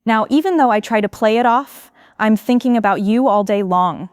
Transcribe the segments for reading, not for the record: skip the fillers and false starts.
Now, even though I try to play it off, I'm thinking about you all day long.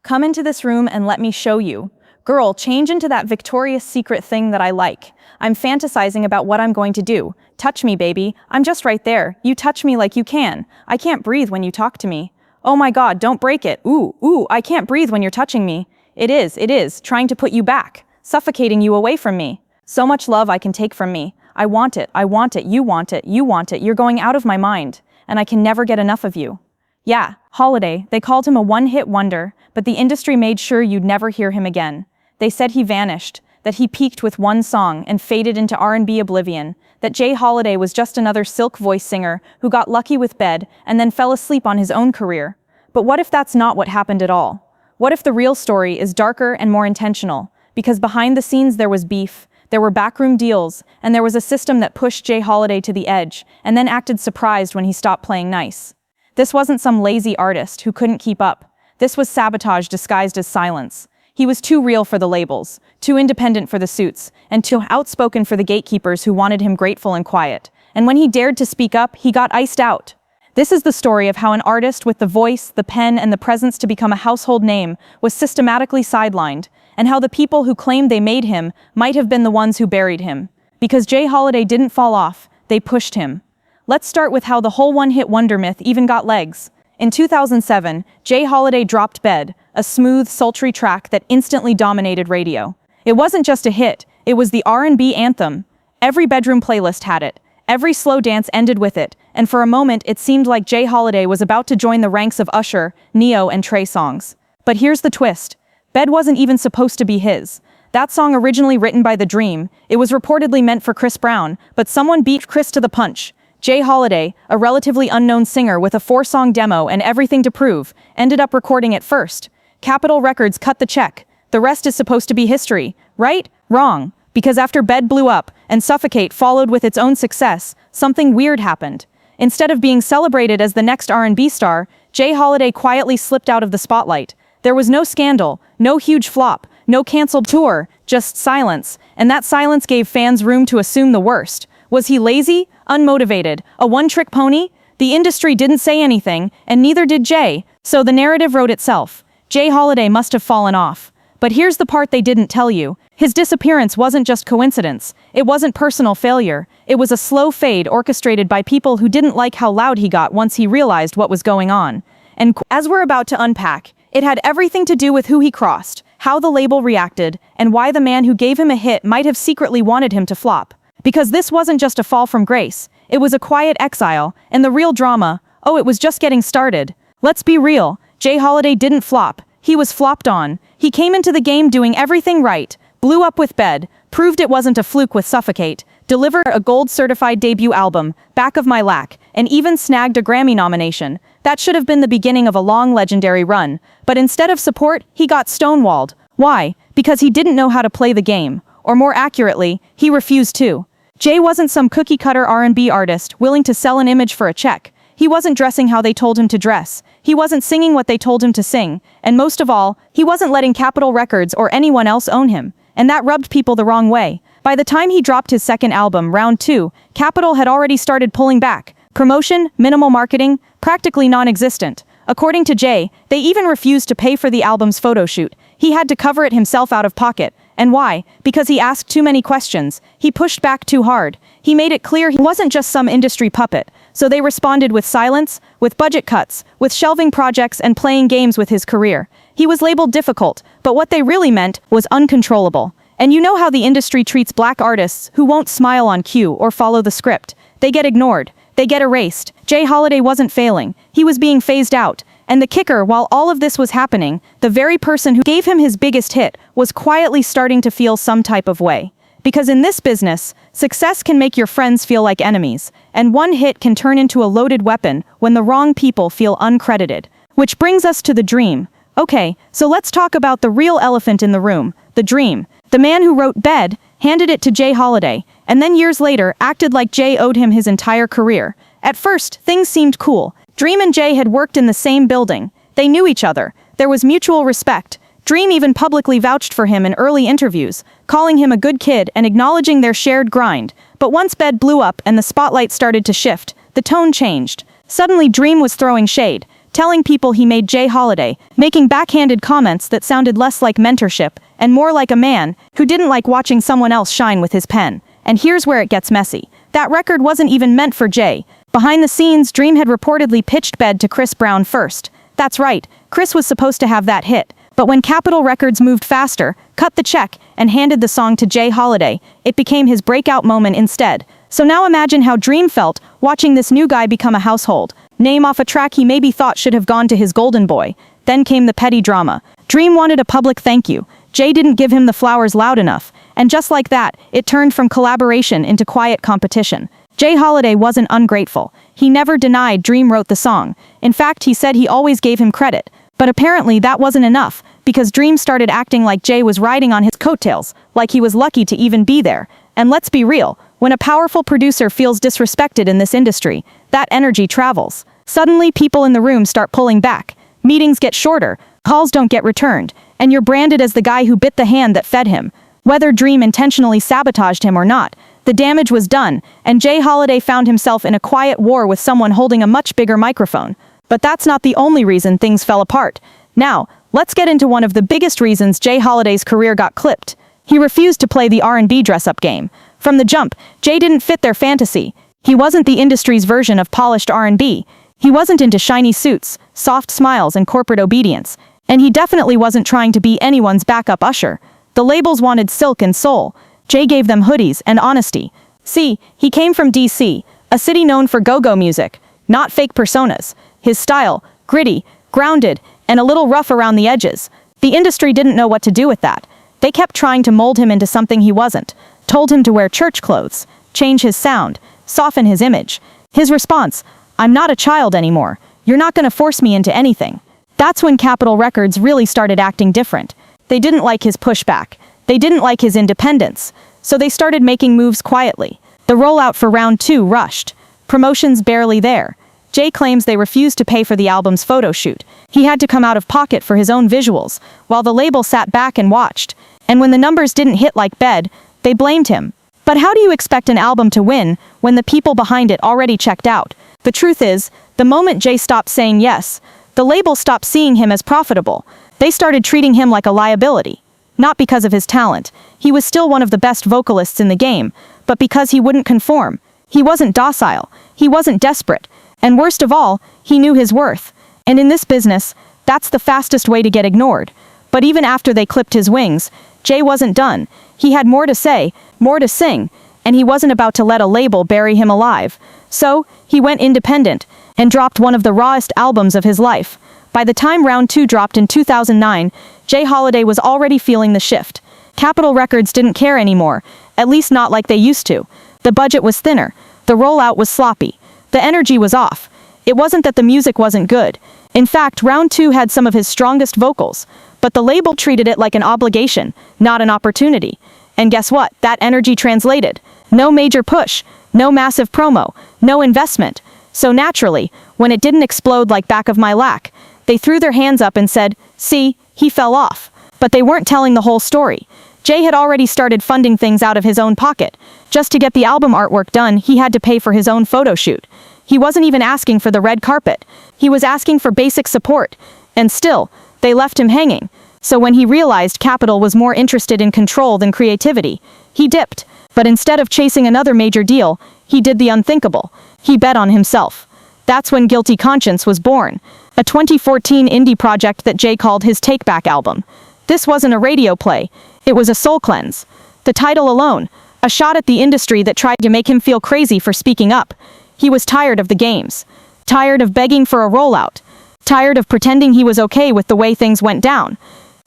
Come into this room and let me show you. Girl, change into that Victoria's Secret thing that I like. I'm fantasizing about what I'm going to do. Touch me, baby. I'm just right there. You touch me like you can. I can't breathe when you talk to me. Oh my God, don't break it. Ooh, I can't breathe when you're touching me. It is, trying to put you back, suffocating you away from me. So much love I can take from me. I want it, you want it, you want it. You're going out of my mind, and I can never get enough of you. Yeah, Holiday, they called him a one-hit wonder, but the industry made sure you'd never hear him again. They said he vanished, that he peaked with one song and faded into R&B oblivion, that Jay Holiday was just another silk voice singer who got lucky with bed and then fell asleep on his own career. But what if that's not what happened at all? What if the real story is darker and more intentional? Because behind the scenes there was beef, there were backroom deals, and there was a system that pushed Jay Holiday to the edge and then acted surprised when he stopped playing nice. This wasn't some lazy artist who couldn't keep up. This was sabotage disguised as silence. He was too real for the labels, too independent for the suits, and too outspoken for the gatekeepers who wanted him grateful and quiet. And when he dared to speak up, he got iced out. This is the story of how an artist with the voice, the pen, and the presence to become a household name was systematically sidelined, and how the people who claimed they made him might have been the ones who buried him. Because Jay Holiday didn't fall off, they pushed him. Let's start with how the whole one-hit wonder myth even got legs. In 2007, Jay Holiday dropped Bed, a smooth, sultry track that instantly dominated radio. It wasn't just a hit, it was the R&B anthem. Every bedroom playlist had it. Every slow dance ended with it, and for a moment it seemed like Jay Holiday was about to join the ranks of Usher, Neo, and Trey Songz. But here's the twist. Bed wasn't even supposed to be his. That song, originally written by The Dream, it was reportedly meant for Chris Brown, but someone beat Chris to the punch. Jay Holiday, a relatively unknown singer with a 4-song demo and everything to prove, ended up recording it first. Capitol Records cut the check. The rest is supposed to be history. Right? Wrong. Because after Bed blew up, and Suffocate followed with its own success, something weird happened. Instead of being celebrated as the next R&B star, Jay Holiday quietly slipped out of the spotlight. There was no scandal, no huge flop, no canceled tour, just silence, and that silence gave fans room to assume the worst. Was he lazy? Unmotivated? A one-trick pony? The industry didn't say anything, and neither did Jay, so the narrative wrote itself. Jay Holiday must have fallen off. But here's the part they didn't tell you. His disappearance wasn't just coincidence. It wasn't personal failure. It was a slow fade orchestrated by people who didn't like how loud he got once he realized what was going on. And as we're about to unpack, it had everything to do with who he crossed, how the label reacted, and why the man who gave him a hit might have secretly wanted him to flop. Because this wasn't just a fall from grace, it was a quiet exile, and the real drama, oh, it was just getting started. Let's be real, Jay Holiday didn't flop, he was flopped on. He came into the game doing everything right, blew up with Bed, proved it wasn't a fluke with Suffocate, delivered a gold-certified debut album, Back of My Lack, and even snagged a Grammy nomination. That should have been the beginning of a long legendary run, but instead of support, he got stonewalled. Why? Because he didn't know how to play the game, or more accurately, he refused to. Jay wasn't some cookie-cutter R&B artist willing to sell an image for a check. He wasn't dressing how they told him to dress. He wasn't singing what they told him to sing. And most of all, he wasn't letting Capitol Records or anyone else own him. And that rubbed people the wrong way. By the time he dropped his second album, Round 2, Capitol had already started pulling back. Promotion, minimal marketing, practically non-existent. According to Jay, they even refused to pay for the album's photo shoot. He had to cover it himself out of pocket. And why? Because he asked too many questions. He pushed back too hard. He made it clear he wasn't just some industry puppet. So they responded with silence, with budget cuts, with shelving projects and playing games with his career. He was labeled difficult, but what they really meant was uncontrollable. And you know how the industry treats black artists who won't smile on cue or follow the script. They get ignored. They get erased. Jay Holiday wasn't failing. He was being phased out. And the kicker, while all of this was happening, the very person who gave him his biggest hit was quietly starting to feel some type of way. Because in this business, success can make your friends feel like enemies, and one hit can turn into a loaded weapon when the wrong people feel uncredited. Which brings us to The Dream. Okay, so let's talk about the real elephant in the room, The Dream. The man who wrote Bed, handed it to Jay Holiday, and then years later acted like Jay owed him his entire career. At first, things seemed cool. Dream and Jay had worked in the same building. They knew each other. There was mutual respect. Dream even publicly vouched for him in early interviews, calling him a good kid and acknowledging their shared grind. But once Bed blew up and the spotlight started to shift, the tone changed. Suddenly Dream was throwing shade, telling people he made Jay Holiday, making backhanded comments that sounded less like mentorship and more like a man who didn't like watching someone else shine with his pen. And here's where it gets messy. That record wasn't even meant for Jay. Behind the scenes, Dream had reportedly pitched Bed to Chris Brown first. That's right, Chris was supposed to have that hit. But when Capitol Records moved faster, cut the check, and handed the song to Jay Holiday, it became his breakout moment instead. So now imagine how Dream felt watching this new guy become a household name off a track he maybe thought should have gone to his golden boy. Then came the petty drama. Dream wanted a public thank you. Jay didn't give him the flowers loud enough. And just like that, it turned from collaboration into quiet competition. Jay Holiday wasn't ungrateful. He never denied Dream wrote the song. In fact, he said he always gave him credit. But apparently that wasn't enough, because Dream started acting like Jay was riding on his coattails, like he was lucky to even be there. And let's be real, when a powerful producer feels disrespected in this industry, that energy travels. Suddenly people in the room start pulling back. Meetings get shorter, calls don't get returned, and you're branded as the guy who bit the hand that fed him. Whether Dream intentionally sabotaged him or not, the damage was done, and Jay Holiday found himself in a quiet war with someone holding a much bigger microphone. But that's not the only reason things fell apart. Now, let's get into one of the biggest reasons Jay Holiday's career got clipped. He refused to play the R&B dress-up game. From the jump, Jay didn't fit their fantasy. He wasn't the industry's version of polished R&B. He wasn't into shiny suits, soft smiles, and corporate obedience. And he definitely wasn't trying to be anyone's backup usher. The labels wanted silk and soul. Jay gave them hoodies and honesty. See, he came from DC, a city known for go-go music, not fake personas. His style, gritty, grounded, and a little rough around the edges. The industry didn't know what to do with that. They kept trying to mold him into something he wasn't, told him to wear church clothes, change his sound, soften his image. His response, "I'm not a child anymore. You're not gonna force me into anything." That's when Capitol Records really started acting different. They didn't like his pushback. They didn't like his independence. So they started making moves quietly. The rollout for round 2 rushed. Promotions barely there. Jay claims they refused to pay for the album's photo shoot. He had to come out of pocket for his own visuals, while the label sat back and watched. And when the numbers didn't hit like Bed, they blamed him. But how do you expect an album to win when the people behind it already checked out? The truth is, the moment Jay stopped saying yes, the label stopped seeing him as profitable. They started treating him like a liability. Not because of his talent. He was still one of the best vocalists in the game, but because he wouldn't conform. He wasn't docile. He wasn't desperate. And worst of all, he knew his worth. And in this business, that's the fastest way to get ignored. But even after they clipped his wings, Jay wasn't done. He had more to say, more to sing, and he wasn't about to let a label bury him alive. So, he went independent, and dropped one of the rawest albums of his life. By the time round 2 dropped in 2009, Jay Holiday was already feeling the shift. Capitol Records didn't care anymore, at least not like they used to. The budget was thinner. The rollout was sloppy. The energy was off. It wasn't that the music wasn't good. In fact, round 2 had some of his strongest vocals. But the label treated it like an obligation, not an opportunity. And guess what? That energy translated. No major push, no massive promo, no investment. So naturally, when it didn't explode like back of my lack, they threw their hands up and said, "See, he fell off." But they weren't telling the whole story. Jay had already started funding things out of his own pocket. Just to get the album artwork done, he had to pay for his own photo shoot. He wasn't even asking for the red carpet. He was asking for basic support. And still, they left him hanging. So when he realized Capitol was more interested in control than creativity, he dipped. But instead of chasing another major deal, he did the unthinkable. He bet on himself. That's when Guilty Conscience was born, a 2014 indie project that Jay called his Take-Back album. This wasn't a radio play. It was a soul cleanse. The title alone, a shot at the industry that tried to make him feel crazy for speaking up. He was tired of the games. Tired of begging for a rollout. Tired of pretending he was okay with the way things went down.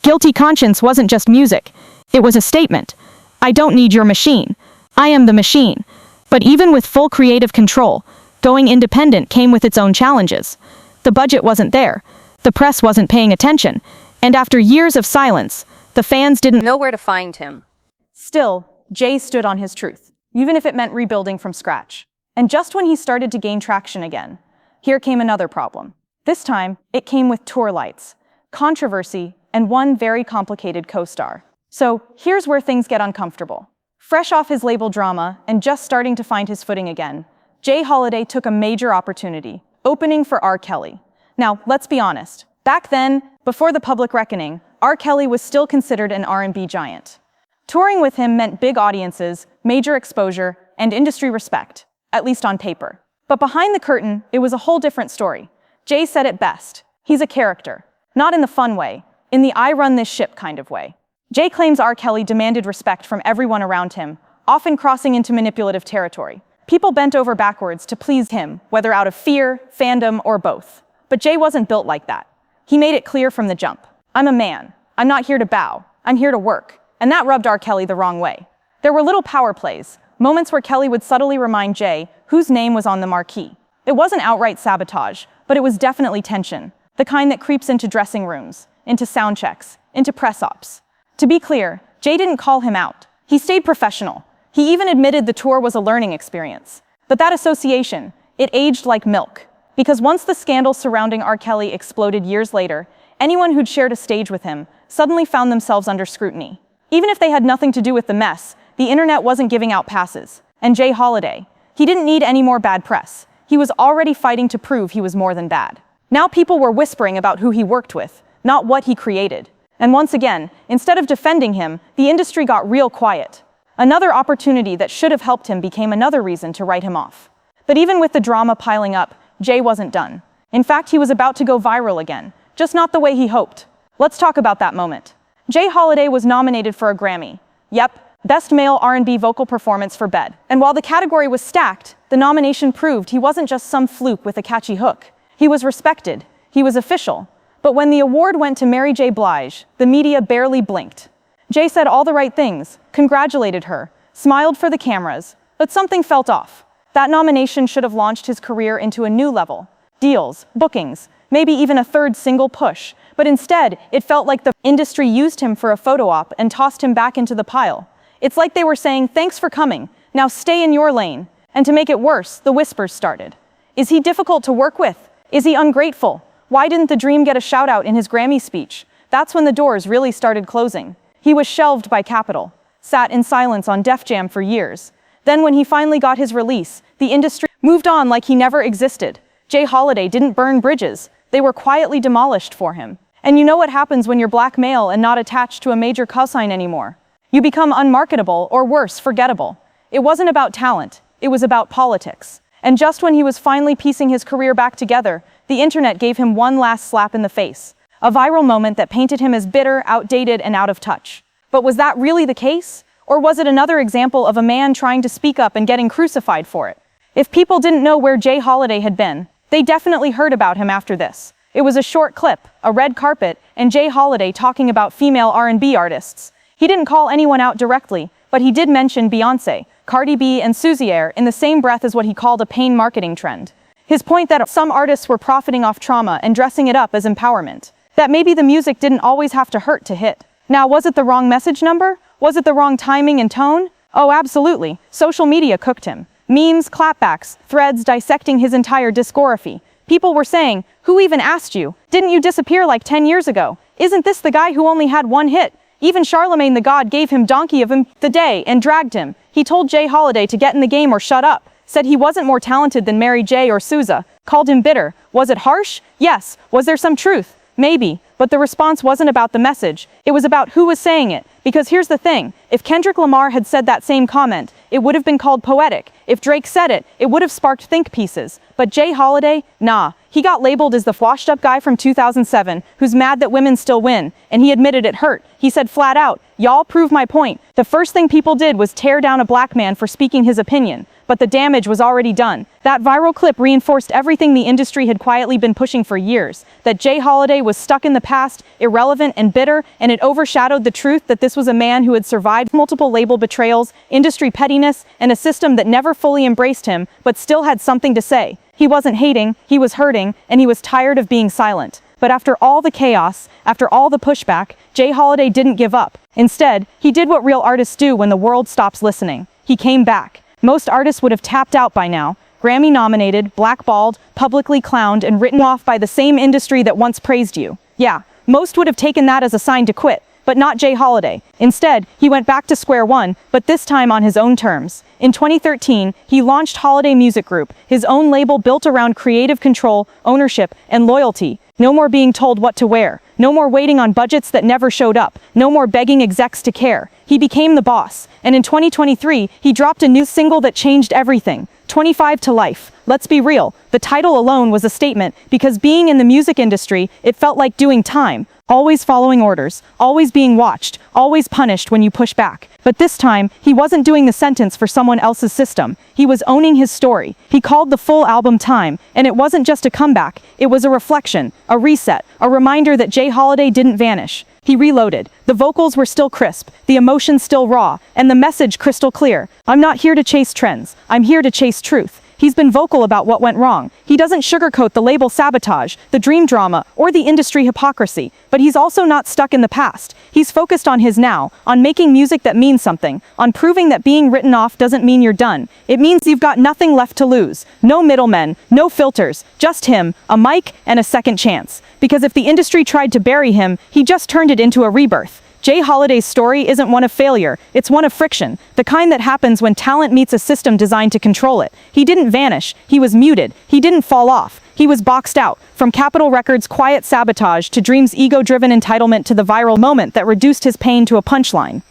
Guilty Conscience wasn't just music. It was a statement. I don't need your machine. I am the machine. But even with full creative control, going independent came with its own challenges. The budget wasn't there. The press wasn't paying attention. And after years of silence, the fans didn't know where to find him. Still, Jay stood on his truth, even if it meant rebuilding from scratch. And just when he started to gain traction again, here came another problem. This time, it came with tour lights, controversy, and one very complicated co-star. So, here's where things get uncomfortable. Fresh off his label drama and just starting to find his footing again, Jay Holiday took a major opportunity, opening for R. Kelly. Now, let's be honest. Back then, before the public reckoning, R. Kelly was still considered an R&B giant. Touring with him meant big audiences, major exposure, and industry respect, at least on paper. But behind the curtain, it was a whole different story. Jay said it best. He's a character. Not in the fun way, in the I run this ship kind of way. Jay claims R. Kelly demanded respect from everyone around him, often crossing into manipulative territory. People bent over backwards to please him, whether out of fear, fandom, or both. But Jay wasn't built like that. He made it clear from the jump. I'm a man. I'm not here to bow. I'm here to work. And that rubbed R. Kelly the wrong way. There were little power plays, moments where Kelly would subtly remind Jay whose name was on the marquee. It wasn't outright sabotage, but it was definitely tension, the kind that creeps into dressing rooms, into sound checks, into press ops. To be clear, Jay didn't call him out. He stayed professional. He even admitted the tour was a learning experience. But that association, it aged like milk. Because once the scandal surrounding R. Kelly exploded years later, anyone who'd shared a stage with him suddenly found themselves under scrutiny. Even if they had nothing to do with the mess, the internet wasn't giving out passes. And Jay Holiday, he didn't need any more bad press. He was already fighting to prove he was more than bad. Now people were whispering about who he worked with, not what he created. And once again, instead of defending him, the industry got real quiet. Another opportunity that should have helped him became another reason to write him off. But even with the drama piling up, Jay wasn't done. In fact, he was about to go viral again, just not the way he hoped. Let's talk about that moment. Jay Holiday was nominated for a Grammy. Yep, Best Male R&B Vocal Performance for Bed. And while the category was stacked, the nomination proved he wasn't just some fluke with a catchy hook. He was respected. He was official. But when the award went to Mary J. Blige, the media barely blinked. Jay said all the right things, congratulated her, smiled for the cameras, but something felt off. That nomination should have launched his career into a new level. Deals, bookings, maybe even a third single push. But instead, it felt like the industry used him for a photo op and tossed him back into the pile. It's like they were saying, thanks for coming, now stay in your lane. And to make it worse, the whispers started. Is he difficult to work with? Is he ungrateful? Why didn't the dream get a shout out in his Grammy speech? That's when the doors really started closing. He was shelved by Capitol, sat in silence on Def Jam for years. Then when he finally got his release, the industry moved on like he never existed. Jay Holiday didn't burn bridges. They were quietly demolished for him. And you know what happens when you're black male and not attached to a major cosign anymore? You become unmarketable or worse, forgettable. It wasn't about talent. It was about politics. And just when he was finally piecing his career back together, the internet gave him one last slap in the face. A viral moment that painted him as bitter, outdated, and out of touch. But was that really the case? Or was it another example of a man trying to speak up and getting crucified for it? If people didn't know where Jay Holiday had been, they definitely heard about him after this. It was a short clip, a red carpet, and Jay Holiday talking about female R&B artists. He didn't call anyone out directly, but he did mention Beyoncé, Cardi B, and Suzy Air in the same breath as what he called a pain marketing trend. His point that some artists were profiting off trauma and dressing it up as empowerment. That maybe the music didn't always have to hurt to hit. Now, was it the wrong message number? Was it the wrong timing and tone? Oh, absolutely. Social media cooked him. Memes, clapbacks, threads dissecting his entire discography. People were saying, who even asked you? Didn't you disappear like 10 years ago? Isn't this the guy who only had one hit? Even Charlemagne the God gave him Donkey of the Day and dragged him. He told Jay Holiday to get in the game or shut up. Said he wasn't more talented than Mary J. or Sousa. Called him bitter. Was it harsh? Yes. Was there some truth? Maybe. But the response wasn't about the message. It was about who was saying it. Because here's the thing. If Kendrick Lamar had said that same comment, it would have been called poetic. If Drake said it, it would have sparked think pieces. But Jay Holiday? Nah. He got labeled as the washed-up guy from 2007 who's mad that women still win. And he admitted it hurt. He said flat out, y'all prove my point. The first thing people did was tear down a black man for speaking his opinion. But the damage was already done. That viral clip reinforced everything the industry had quietly been pushing for years. That Jay Holiday was stuck in the past, irrelevant and bitter, and it overshadowed the truth that this was a man who had survived multiple label betrayals, industry pettiness, and a system that never fully embraced him, but still had something to say. He wasn't hating, he was hurting, and he was tired of being silent. But after all the chaos, after all the pushback, Jay Holiday didn't give up. Instead, he did what real artists do when the world stops listening. He came back. Most artists would have tapped out by now. Grammy nominated, blackballed, publicly clowned, and written off by the same industry that once praised you. Yeah, most would have taken that as a sign to quit. but not Jay Holiday. Instead, he went back to square one, but this time on his own terms. In 2013, he launched Holiday Music Group, his own label built around creative control, ownership, and loyalty. No more being told what to wear. No more waiting on budgets that never showed up. No more begging execs to care. He became the boss. And in 2023, he dropped a new single that changed everything. 25 to Life. Let's be real, the title alone was a statement, because being in the music industry, it felt like doing time. Always following orders, always being watched, always punished when you push back. But this time, he wasn't doing the sentence for someone else's system. He was owning his story. He called the full album Time, and it wasn't just a comeback, it was a reflection, a reset, a reminder that Jay Holiday didn't vanish. He reloaded. The vocals were still crisp, the emotion still raw, and the message crystal clear. I'm not here to chase trends, I'm here to chase truth. He's been vocal about what went wrong. He doesn't sugarcoat the label sabotage, the dream drama, or the industry hypocrisy. But he's also not stuck in the past. He's focused on his now, on making music that means something, on proving that being written off doesn't mean you're done. It means you've got nothing left to lose. No middlemen, no filters, just him, a mic, and a second chance. Because if the industry tried to bury him, he just turned it into a rebirth. Jay Holiday's story isn't one of failure, it's one of friction, the kind that happens when talent meets a system designed to control it. He didn't vanish, he was muted, he didn't fall off, he was boxed out, from Capitol Records' quiet sabotage to Dream's ego-driven entitlement to the viral moment that reduced his pain to a punchline.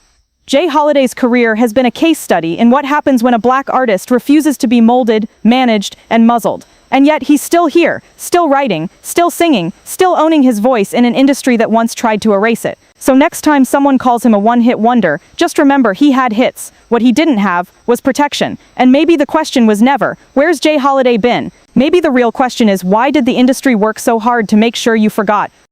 Jay Holiday's career has been a case study in what happens when a black artist refuses to be molded, managed, and muzzled. And yet he's still here, still writing, still singing, still owning his voice in an industry that once tried to erase it. So next time someone calls him a one-hit wonder, just remember he had hits. What he didn't have was protection. And maybe the question was never, where's Jay Holiday been? Maybe the real question is, why did the industry work so hard to make sure you forgot?